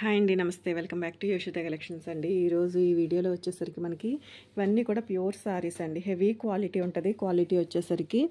Hi అండి, నమస్తే. Welcome back to యోషిత collections అండి. ఈరోజు ఈ వీడియోలో వచ్చేసరికి మనకి ఇవన్నీ కూడా ప్యూర్ సారీస్ అండి. హెవీ క్వాలిటీ ఉంటుంది. క్వాలిటీ వచ్చేసరికి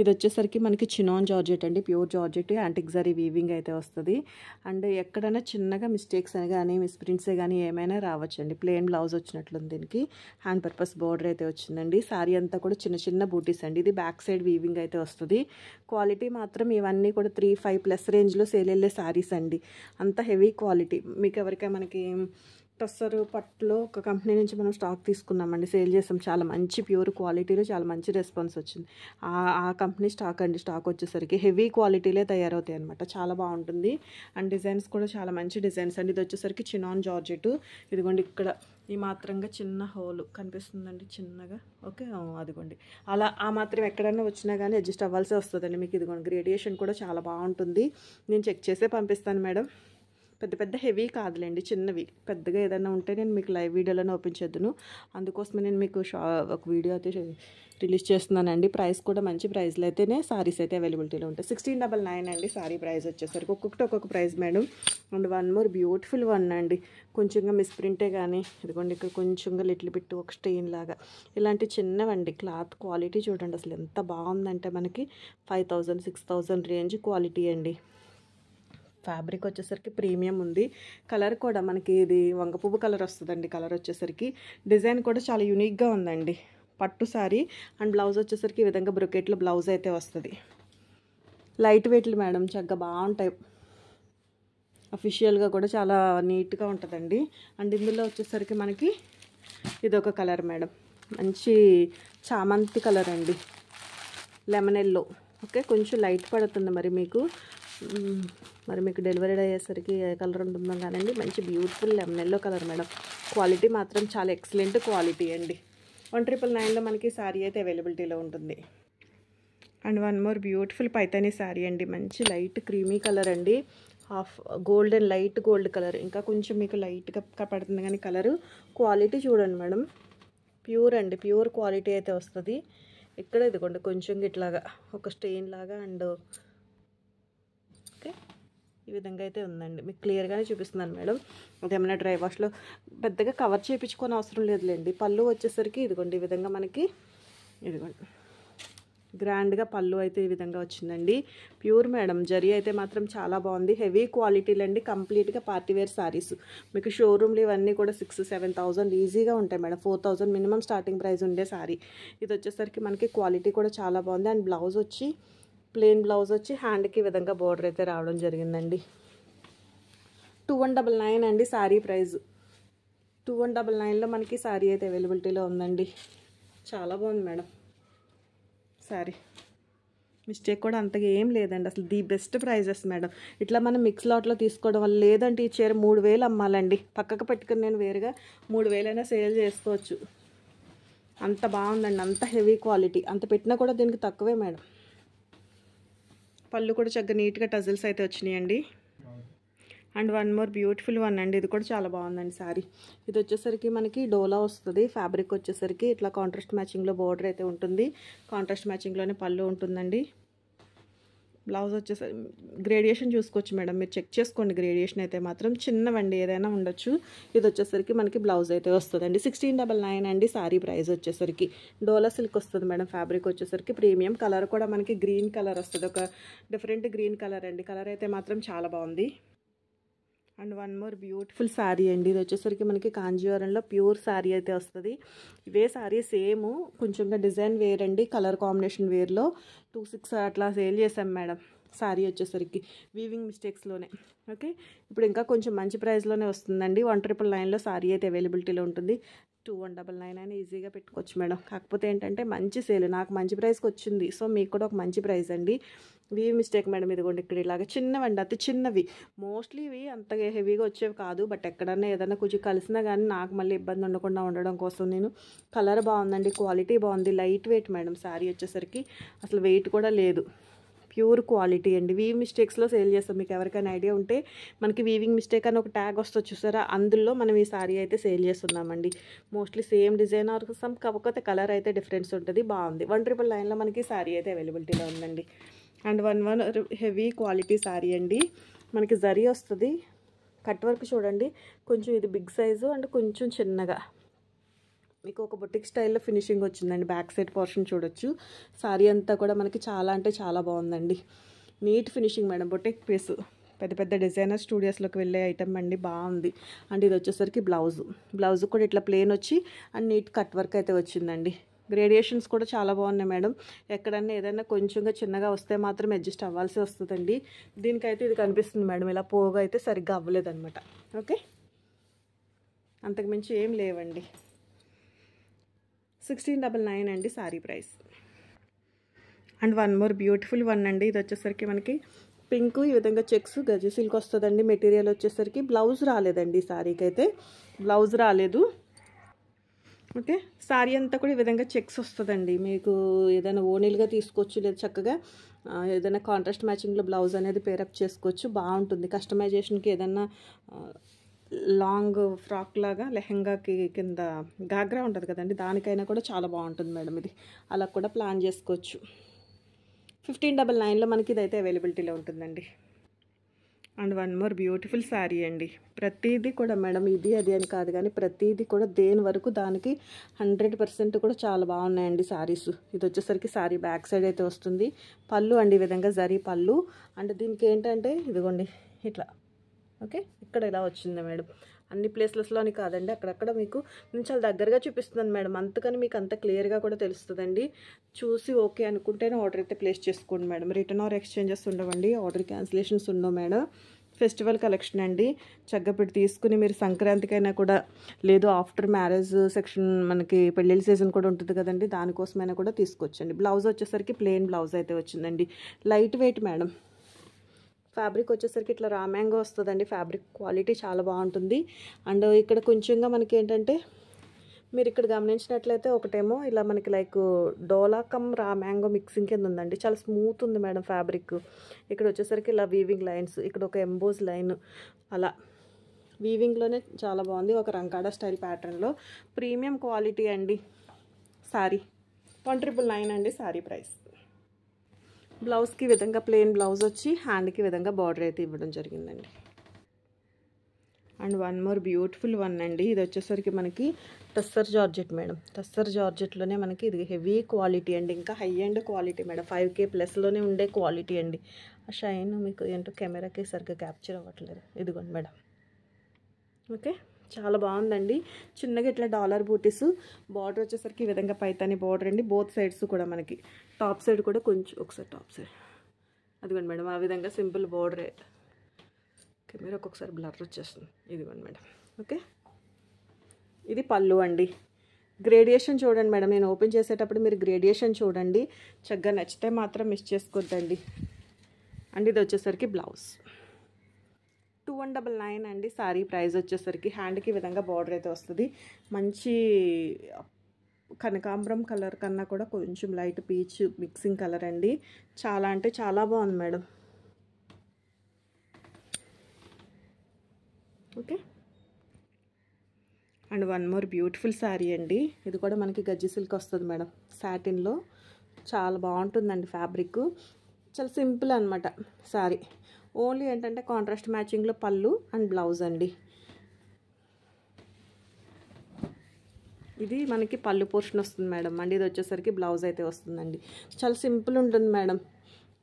ఇది వచ్చేసరికి మనకి చినాన్ జార్జెట్ అండి. Pure georgette antique zari weaving అయితే వస్తుంది. అండ్ ఎక్కడైనా చిన్నగా మిస్టేక్స్ అని కానీ మిస్ప్రింట్సే కానీ ఏమైనా రావచ్చండి. ప్లెయిన్ బ్లౌజ్ వచ్చినట్లుంది. దీనికి హ్యాండ్ పర్పస్ బోర్డర్ అయితే వచ్చిందండి. సారీ అంతా కూడా చిన్న చిన్న బూటీస్ అండి. ఇది బ్యాక్ సైడ్ వీవింగ్ అయితే వస్తుంది. క్వాలిటీ మాత్రం ఇవన్నీ కూడా 3-5+ రేంజ్లో సేల్ వెళ్ళే సారీస్ అండి. అంత హెవీ క్వాలిటీ. మీకు ఎవరికైనా మనకి టస్సరు పట్టులో ఒక కంపెనీ నుంచి మనం స్టాక్ తీసుకున్నామండి, సేల్ చేసాం. చాలా మంచి ప్యూర్ క్వాలిటీలో చాలా మంచి రెస్పాన్స్ వచ్చింది. ఆ కంపెనీ స్టాక్ అండి. స్టాక్ వచ్చేసరికి హెవీ క్వాలిటీలే తయారవుతాయి అనమాట. చాలా బాగుంటుంది. అండ్ డిజైన్స్ కూడా చాలా మంచి డిజైన్స్ అండి. ఇది వచ్చేసరికి చినాన్ జార్జెట్. ఇదిగోండి ఇక్కడ ఈ మాత్రంగా చిన్న హోల్ కనిపిస్తుందండి, చిన్నగా. ఓకే, అదిగోండి అలా ఆ మాత్రం ఎక్కడైనా వచ్చినా కానీ అడ్జస్ట్ అవ్వాల్సి వస్తుందండి మీకు. ఇదిగోండి గ్రేడియేషన్ కూడా చాలా బాగుంటుంది. నేను చెక్ చేసే పంపిస్తాను మేడం. పెద్ద పెద్ద హెవీ కాదులేండి, చిన్నవి. పెద్దగా ఏదైనా ఉంటే నేను మీకు లైవ్ వీడియోలోనే ఓపెన్ చేద్దును. అందుకోసమే నేను మీకు ఒక వీడియో అయితే రిలీజ్ చేస్తున్నానండి. ప్రైస్ కూడా మంచి ప్రైస్లో అయితేనే సారీస్ అయితే అవైలబిలిటీలో ఉంటాయి. 1699 అండి సారీ ప్రైస్ వచ్చేసరికి. ఒక్కొక్కటి ఒక్కొక్క price madam. And one more beautiful one అండి. కొంచెంగా మిస్ప్రింటే కానీ ఇదిగోండి ఇక్కడ కొంచెంగా లిటిల్ బిట్ ఒక స్టెయిన్ లాగా ఇలాంటి చిన్నవండి. క్లాత్ క్వాలిటీ చూడండి అసలు ఎంత బాగుందంటే మనకి 5000-6000 రేంజ్ క్వాలిటీ అండి. ఫ్యాబ్రిక్ వచ్చేసరికి ప్రీమియం ఉంది. కలర్ కూడా మనకి ఇది వంగ పువ్వు కలర్ వస్తుందండి. కలర్ వచ్చేసరికి డిజైన్ కూడా చాలా యూనిక్గా ఉందండి. పట్టు సారీ. అండ్ బ్లౌజ్ వచ్చేసరికి ఈ విధంగా బ్రొకెట్లో బ్లౌజ్ అయితే వస్తుంది. లైట్ వెయిట్లు మేడం, చక్కగా బాగుంటాయి. అఫీషియల్గా కూడా చాలా నీట్గా ఉంటుందండి. అండ్ ఇందులో వచ్చేసరికి మనకి ఇదొక కలర్ మేడం, మంచి చామంతి కలర్ అండి, లెమన్ ఎల్లో. ఓకే, కొంచెం లైట్ పడుతుంది మరి మీకు డెలివరీ అయ్యేసరికి ఏ కలర్ ఉంటుందో కానండి. మంచి beautiful lemon yellow colour madam. Quality మాత్రం చాలా ఎక్సలెంట్ క్వాలిటీ అండి. 1999లో మనకి సారీ అయితే అవైలబిలిటీలో ఉంటుంది. And one more beautiful Paithani sorry అండి. మంచి లైట్ క్రీమీ కలర్ అండి. Half golden, light gold colour. ఇంకా కొంచెం మీకు లైట్గా పడుతుంది కానీ కలరు క్వాలిటీ చూడండి మేడం. ప్యూర్ అండి, ప్యూర్ క్వాలిటీ అయితే వస్తుంది. ఇక్కడ ఇదిగోండి కొంచెం ఇట్లాగా ఒక స్టెయిన్ లాగా. అండ్ ఓకే, ఈ విధంగా అయితే ఉందండి. మీకు క్లియర్గానే చూపిస్తున్నాను మేడం. అదేమైనా డ్రై వాష్లో పెద్దగా కవర్ చేయించుకొని అవసరం లేదులేండి. పళ్ళు వచ్చేసరికి ఇదిగోండి ఈ విధంగా మనకి ఇదిగోండి గ్రాండ్గా పళ్ళు అయితే ఈ విధంగా వచ్చిందండి. Pure madam. జరీ అయితే మాత్రం చాలా బాగుంది. హెవీ క్వాలిటీలండి. కంప్లీట్గా పార్టీవేర్ సారీస్. మీకు షోరూమ్లు ఇవన్నీ కూడా 6-7,000 ఈజీగా ఉంటాయి మేడం. 4,000 మినిమం స్టార్టింగ్ ప్రైస్ ఉండే సారీ. ఇది వచ్చేసరికి మనకి క్వాలిటీ కూడా చాలా బాగుంది. అండ్ బ్లౌజ్ వచ్చి ప్లెయిన్ బ్లౌజ్ వచ్చి హ్యాండ్కి ఈ విధంగా బోర్డర్ అయితే రావడం జరిగిందండి. 2199 అండి సారీ ప్రైస్. 2199లో మనకి సారీ అయితే అవైలబిలిటీలో ఉందండి. చాలా బాగుంది మేడం సారీ. మిస్టేక్ కూడా అంతగా ఏం లేదండి. అసలు ది బెస్ట్ ప్రైజెస్ మేడం. ఇట్లా మనం మిక్స్ లాట్లో తీసుకోవడం వల్ల, లేదంటే ఈ చీర 3000 అమ్మాలండి. పక్కకు పెట్టుకుని నేను వేరుగా 3000 అయినా సేల్ చేసుకోవచ్చు. అంత బాగుందండి. అంత హెవీ క్వాలిటీ. అంత పెట్టినా కూడా దీనికి తక్కువే మేడం. పళ్ళు కూడా చక్కగా నీట్గా టజిల్స్ అయితే వచ్చినాయండి. And one more beautiful one అండి. ఇది కూడా చాలా బాగుందండి సారీ. ఇది వచ్చేసరికి మనకి డోలా వస్తుంది. ఫ్యాబ్రిక్ వచ్చేసరికి ఇట్లా కాంట్రాస్ట్ మ్యాచింగ్లో బోర్డర్ అయితే ఉంటుంది. కాంట్రాస్ట్ మ్యాచింగ్లోనే పళ్ళు ఉంటుందండి. బ్లౌజ్ వచ్చేసరికి గ్రేడియేషన్ చూసుకోవచ్చు మేడం. మీరు చెక్ చేసుకోండి. గ్రేడియేషన్ అయితే మాత్రం చిన్నవండి, ఏదైనా ఉండొచ్చు. ఇది వచ్చేసరికి మనకి బ్లౌజ్ అయితే వస్తుందండి. 1699 అండి సారీ ప్రైస్ వచ్చేసరికి. డోలా సిల్క్ వస్తుంది మేడం. ఫ్యాబ్రిక్ వచ్చేసరికి ప్రీమియం. కలర్ కూడా మనకి గ్రీన్ కలర్ వస్తుంది. ఒక డిఫరెంట్ గ్రీన్ కలర్ అండి. కలర్ అయితే మాత్రం చాలా బాగుంది. And one more beautiful sari అండి. ఇది వచ్చేసరికి మనకి కాంజీవరంలో ప్యూర్ శారీ అయితే వస్తుంది. ఇవే శారీ సేమ్ కొంచెంగా డిజైన్ వేరండి. కలర్ కాంబినేషన్ వేర్లో 2600 అట్లా సేల్ చేసాం మేడం. శారీ వచ్చేసరికి వీవింగ్ మిస్టేక్స్లోనే. ఓకే, ఇప్పుడు ఇంకా కొంచెం మంచి ప్రైస్లోనే వస్తుందండి. 1999లో శారీ అయితే అవైలబిలిటీలో ఉంటుంది. 2199 అయినా ఈజీగా పెట్టుకోవచ్చు మేడం. కాకపోతే ఏంటంటే మంచి సేల్, నాకు మంచి ప్రైస్కి వచ్చింది. సో మీకు కూడా ఒక మంచి ప్రైస్ అండి. Weave mistake madam. ఇదిగోండి ఇక్కడ ఇలాగ చిన్నవండి, అతి చిన్నవి. మోస్ట్లీ ఇవి అంతగా హెవీగా వచ్చేవి కాదు. బట్ ఎక్కడన్నా ఏదైనా కొంచెం కలిసినా కానీ నాకు మళ్ళీ ఇబ్బంది ఉండకుండా ఉండడం కోసం నేను. కలర్ బాగుందండి, క్వాలిటీ బాగుంది. Light weight madam. శారీ వచ్చేసరికి అసలు వెయిట్ కూడా లేదు. ప్యూర్ క్వాలిటీ అండి. వీవ్ మిస్టేక్స్లో సేల్ చేస్తాం. మీకు ఎవరికైనా ఐడియా ఉంటే మనకి వీవింగ్ మిస్టేక్ అని ఒక ట్యాగ్ వస్తుంది చూసారా, అందులో మనం ఈ సారీ అయితే సేల్ చేస్తున్నామండి. Mostly same design or some, కాకపోతే కలర్ అయితే డిఫరెన్స్ ఉంటుంది. బాగుంది. 1999లో మనకి సారీ అయితే అవైలబిలిటీలో ఉందండి. And one heavy quality sari అండి. మనకి జరీ వస్తుంది. కట్ వర్క్ చూడండి, కొంచెం ఇది బిగ్ సైజు అండ్ కొంచెం చిన్నగా మీకు ఒక బొటిక్ స్టైల్లో ఫినిషింగ్ వచ్చిందండి. బ్యాక్ సైడ్ పోర్షన్ చూడొచ్చు. సారీ అంతా కూడా మనకి చాలా అంటే చాలా బాగుందండి. Neat finishing madam, boutique piece, పెద్ద పెద్ద డిజైనర్ స్టూడియోస్లోకి వెళ్ళే ఐటమ్ అండి, బాగుంది. అండ్ ఇది వచ్చేసరికి బ్లౌజ్ కూడా ఇట్లా ప్లెయిన్ వచ్చి అండ్ నీట్ కట్ వర్క్ అయితే వచ్చిందండి. గ్రేడియేషన్స్ కూడా చాలా బాగున్నాయి మేడం. ఎక్కడన్నా ఏదైనా కొంచెంగా చిన్నగా వస్తే మాత్రం అడ్జస్ట్ అవ్వాల్సి వస్తుందండి. దీనికైతే ఇది కనిపిస్తుంది మేడం, ఇలా పోగా అయితే సరిగ్గా అవ్వలేదన్నమాట. ఓకే, అంతకుమించి ఏం లేవండి. 1699 అండి sari price. And one more beautiful one అండి. ఇది వచ్చేసరికి మనకి పింక్, ఈ విధంగా చెక్స్ గజి సిల్క్ వస్తుందండి. మెటీరియల్ వచ్చేసరికి బ్లౌజ్ రాలేదండి, సారీకి అయితే బ్లౌజ్ రాలేదు. ఓకే, సారీ అంతా కూడా ఈ విధంగా చెక్స్ వస్తుందండి. మీకు ఏదైనా ఓనీలుగా తీసుకోవచ్చు, లేదా చక్కగా ఏదైనా కాంట్రాస్ట్ మ్యాచింగ్లో బ్లౌజ్ అనేది పేరప్ చేసుకోవచ్చు, బాగుంటుంది. కస్టమైజేషన్కి ఏదైనా లాంగ్ ఫ్రాక్ లాగా లెహంగాకి కింద గాగ్రా ఉంటుంది కదండి, దానికైనా కూడా చాలా బాగుంటుంది మేడం. ఇది అలా కూడా ప్లాన్ చేసుకోవచ్చు. 1599లో మనకి ఇదైతే అవైలబిలిటీలో ఉంటుందండి. And one more beautiful sari అండి. ప్రతిదీ కూడా మేడం ఇది అది అని కాదు కానీ ప్రతిదీ కూడా దేని వరకు దానికి 100% కూడా చాలా బాగున్నాయండి శారీస్. ఇది వచ్చేసరికి శారీ బ్యాక్ సైడ్ అయితే వస్తుంది. పళ్ళు అండి ఈ విధంగా జరీ పళ్ళు. అండ్ దీనికి ఏంటంటే ఇదిగోండి ఇట్లా, ఓకే, ఇక్కడ ఇలా వచ్చింది మేడం. అన్ని ప్లేస్లెస్లోని కాదండి, అక్కడక్కడ మీకు నేను చాలా దగ్గరగా చూపిస్తున్నాను మేడం, అందుకని మీకు అంత క్లియర్గా కూడా తెలుస్తుందండి. చూసి ఓకే అనుకుంటేనే ఆర్డర్ అయితే ప్లేస్ చేసుకోండి మేడం. రిటర్న్ ఆర్ ఎక్స్చేంజెస్ ఉండవండి, ఆర్డర్ క్యాన్సిలేషన్స్ ఉండవు మేడం. ఫెస్టివల్ కలెక్షన్ అండి, చక్కపెట్టి తీసుకుని మీరు సంక్రాంతికైనా కూడా, లేదు ఆఫ్టర్ మ్యారేజ్ సెక్షన్ మనకి పెళ్ళిళ్ళ సీజన్ కూడా ఉంటుంది కదండి, దానికోసమైనా కూడా తీసుకొచ్చండి. బ్లౌజ్ వచ్చేసరికి ప్లెయిన్ బ్లౌజ్ అయితే వచ్చిందండి. Light weight madam. ఫ్యాబ్రిక్ వచ్చేసరికి ఇట్లా రా మ్యాంగో వస్తుందండి. ఫ్యాబ్రిక్ క్వాలిటీ చాలా బాగుంటుంది. అండ్ ఇక్కడ కొంచెంగా మనకి ఏంటంటే మీరు ఇక్కడ గమనించినట్లయితే ఒకటేమో ఇలా మనకి లైక్ డోలా కమ్ రా మ్యాంగో మిక్సింగ్ కింద ఉందండి. చాలా స్మూత్ ఉంది మేడం ఫ్యాబ్రిక్. ఇక్కడ వచ్చేసరికి ఇలా వీవింగ్ లైన్స్, ఇక్కడ ఒక ఎంబోజ్ లైన్, అలా వీవింగ్లోనే చాలా బాగుంది. ఒక రంకాడా స్టైల్ ప్యాటర్న్లో ప్రీమియం క్వాలిటీ అండి. సారీ 1999 అండి సారీ ప్రైస్. బ్లౌజ్కి విధంగా ప్లెయిన్ బ్లౌజ్ వచ్చి హ్యాండ్కి విధంగా బార్డర్ అయితే ఇవ్వడం జరిగిందండి. And one more beautiful one అండి. ఇది వచ్చేసరికి మనకి టస్సర్ జార్జెట్ మేడం. టస్సర్ జార్జెట్లోనే మనకి ఇది హెవీ క్వాలిటీ అండి, ఇంకా high and quality madam. 5K ప్లస్లోనే ఉండే క్వాలిటీ అండి. ఆ షైన్ మీకు ఏంటో కెమెరాకి సరిగ్గా క్యాప్చర్ అవ్వట్లేదు. ఇదిగోండి మేడం. ఓకే, చాలా బాగుందండి. చిన్నగా ఇట్లా డాలర్ బూటీస్, బార్డర్ వచ్చేసరికి ఈ విధంగా పైతాని బార్డర్ అండి. బోత్ సైడ్స్ కూడా మనకి టాప్ సైడ్ కూడా కొంచెం ఒకసారి టాప్ సైడ్ అదిగోండి మేడం, ఆ విధంగా సింపుల్ బార్డరే. కెమెరా ఒక్కొక్కసారి బ్లర్ వచ్చేస్తుంది. ఇదిగోండి మేడం. ఓకే, ఇది పళ్ళు అండి. గ్రేడియేషన్ చూడండి మేడం, నేను ఓపెన్ చేసేటప్పుడు మీరు గ్రేడియేషన్ చూడండి, చక్కగా నచ్చితే మాత్రం మిస్ చేసుకోవద్దండి. అండ్ ఇది వచ్చేసరికి బ్లౌజ్ 2199 అండి సారీ ప్రైస్ వచ్చేసరికి. హ్యాండ్కి విధంగా బార్డర్ అయితే వస్తుంది. మంచి కనకాంబరం కలర్ కన్నా కూడా కొంచెం లైట్ పీచ్ మిక్సింగ్ కలర్ అండి. చాలా అంటే చాలా బాగుంది madam. Okay, and one more beautiful sari అండి. ఇది కూడా మనకి గజ్జి సిల్క్ వస్తుంది మేడం, సాటిన్లో. చాలా బాగుంటుందండి ఫ్యాబ్రిక్. చాలా సింపుల్ అనమాట శారీ. ఓన్లీ ఏంటంటే కాంట్రాస్ట్ మ్యాచింగ్లో పళ్ళు అండ్ బ్లౌజ్ అండి. ఇది మనకి పళ్ళు పోర్షన్ వస్తుంది మేడం. అండ్ ఇది వచ్చేసరికి బ్లౌజ్ అయితే వస్తుందండి. చాలా సింపుల్ ఉంటుంది మేడం.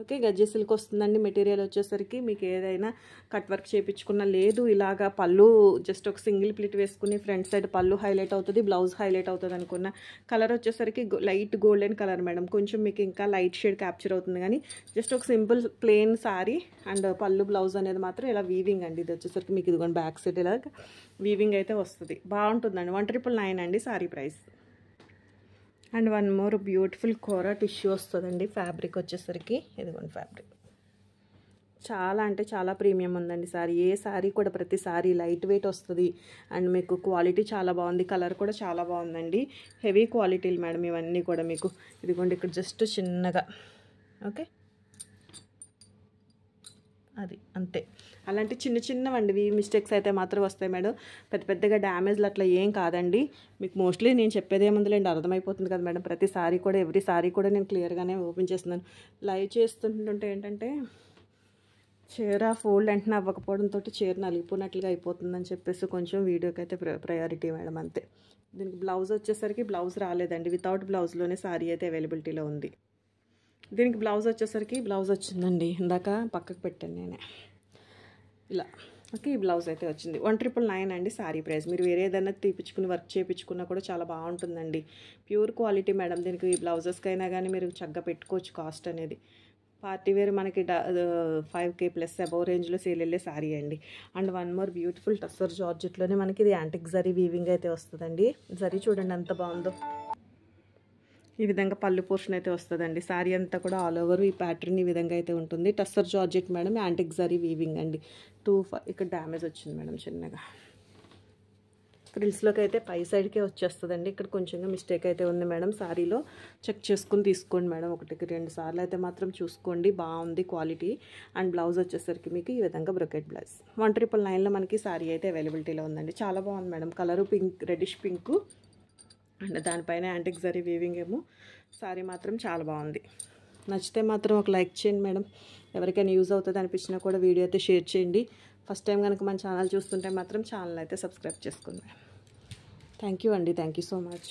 ఓకే, గజ్జి సిల్క్ వస్తుందండి. మెటీరియల్ వచ్చేసరికి మీకు ఏదైనా కట్ వర్క్ చేయించుకున్నా, లేదు ఇలాగా పళ్ళు జస్ట్ ఒక సింగిల్ ప్లిట్ వేసుకుని ఫ్రంట్ సైడ్ పళ్ళు హైలైట్ అవుతుంది, బ్లౌజ్ హైలైట్ అవుతుంది అనుకున్న కలర్ వచ్చేసరికి లైట్ గోల్డెన్ కలర్ మేడం. కొంచెం మీకు ఇంకా లైట్ షేడ్ క్యాప్చర్ అవుతుంది కానీ జస్ట్ ఒక సింపుల్ ప్లెయిన్ సారీ అండ్ పళ్ళు బ్లౌజ్ అనేది మాత్రం ఇలా వీవింగ్ అండి. ఇది వచ్చేసరికి మీకు ఇదిగోండి బ్యాక్ సైడ్ ఇలా వీవింగ్ అయితే వస్తుంది, బాగుంటుందండి. 1999 అండి sari price. And one more beautiful kora tissue వస్తుందండి. ఫ్యాబ్రిక్ వచ్చేసరికి ఇదిగోండి ఫ్యాబ్రిక్ చాలా అంటే చాలా ప్రీమియం ఉందండి సారీ. ఏ సారీ కూడా ప్రతి సారీ లైట్ వెయిట్ వస్తుంది అండ్ మీకు క్వాలిటీ చాలా బాగుంది. కలర్ కూడా చాలా బాగుందండి. హెవీ క్వాలిటీలు మేడం ఇవన్నీ కూడా మీకు. ఇదిగోండి ఇక్కడ జస్ట్ చిన్నగా, ఓకే, అది అంతే. అలాంటి చిన్న చిన్నవండి మిస్టేక్స్ అయితే మాత్రం వస్తాయి మేడం. పెద్ద పెద్దగా డ్యామేజ్లు అట్లా ఏం కాదండి. మీకు మోస్ట్లీ నేను చెప్పేది ఏముందిలేండి, అర్థమైపోతుంది కదా మేడం. ప్రతి సారీ కూడా ఎవ్రీ సారీ కూడా నేను క్లియర్గానే ఓపెన్ చేస్తున్నాను. లైవ్ చేస్తుంటుంటే ఏంటంటే చీర ఫోల్డ్ వెంటనే అవ్వకపోవడంతో చీర నలిగిపోయినట్లుగా అయిపోతుందని చెప్పేసి కొంచెం వీడియోకి అయితే ప్రయారిటీ మేడం అంతే. దీనికి బ్లౌజ్ వచ్చేసరికి బ్లౌజ్ రాలేదండి, వితౌట్ బ్లౌజ్లోనే శారీ అయితే అవైలబిలిటీలో ఉంది. దీనికి బ్లౌజ్ వచ్చేసరికి బ్లౌజ్ వచ్చిందండి, ఇందాక పక్కకు పెట్టాను నేనే ఇలా. ఓకే, ఈ బ్లౌజ్ అయితే వచ్చింది 1999 అండి శారీ ప్రైస్. మీరు వేరే ఏదైనా తీపించుకుని వర్క్ చేయించుకున్నా కూడా చాలా బాగుంటుందండి. Pure quality madam. దీనికి ఈ బ్లౌజెస్కైనా కానీ మీరు చక్కగా పెట్టుకోవచ్చు. కాస్ట్ అనేది పార్టీ వేర్ మనకి 5K ప్లస్ అబౌవ్ రేంజ్లో సేల్ వెళ్ళే శారీ అండి. And one more beautiful tussar జార్జెట్లోనే మనకి ఇది యాంటిక్ జరీ వీవింగ్ అయితే వస్తుందండి. జరీ చూడండి ఎంత బాగుందో. ఈ విధంగా పళ్ళు పోర్షన్ అయితే వస్తుందండి. శారీ అంతా కూడా ఆల్ ఓవర్ ఈ ప్యాటర్న్ ఈ విధంగా అయితే ఉంటుంది. Tussar georgette madam, antique zari weaving అండి. ఇక్కడ డ్యామేజ్ వచ్చింది మేడం చిన్నగా. ఫ్రిల్స్లోకి అయితే పై సైడ్కే వచ్చేస్తుందండి. ఇక్కడ కొంచెంగా మిస్టేక్ అయితే ఉంది మేడం. శారీలో చెక్ చేసుకుని తీసుకోండి మేడం. 1-2 సార్లు అయితే మాత్రం చూసుకోండి. బాగుంది క్వాలిటీ. అండ్ బ్లౌజ్ వచ్చేసరికి మీకు ఈ విధంగా బ్రొకెట్ బ్లౌజ్ 1999లో మనకి శారీ అయితే అవైలబిలిటీలో ఉందండి. చాలా బాగుంది madam. Colour pink, reddish pink and దానిపైన యాంటిక్ జరీ వీవింగ్ ఏమో. శారీ మాత్రం చాలా బాగుంది. నచ్చితే మాత్రం ఒక లైక్ చేయండి మేడం. ఎవరికైనా యూజ్ అవుతుంది అనిపించినా కూడా వీడియో అయితే షేర్ చేయండి. ఫస్ట్ టైం కనుక మన ఛానల్ చూస్తుంటే మాత్రం ఛానల్ అయితే సబ్స్క్రైబ్ చేసుకోండి మేడం. థ్యాంక్ యూ అండి, thank you so much.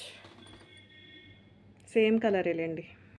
Same కలరేలేండి.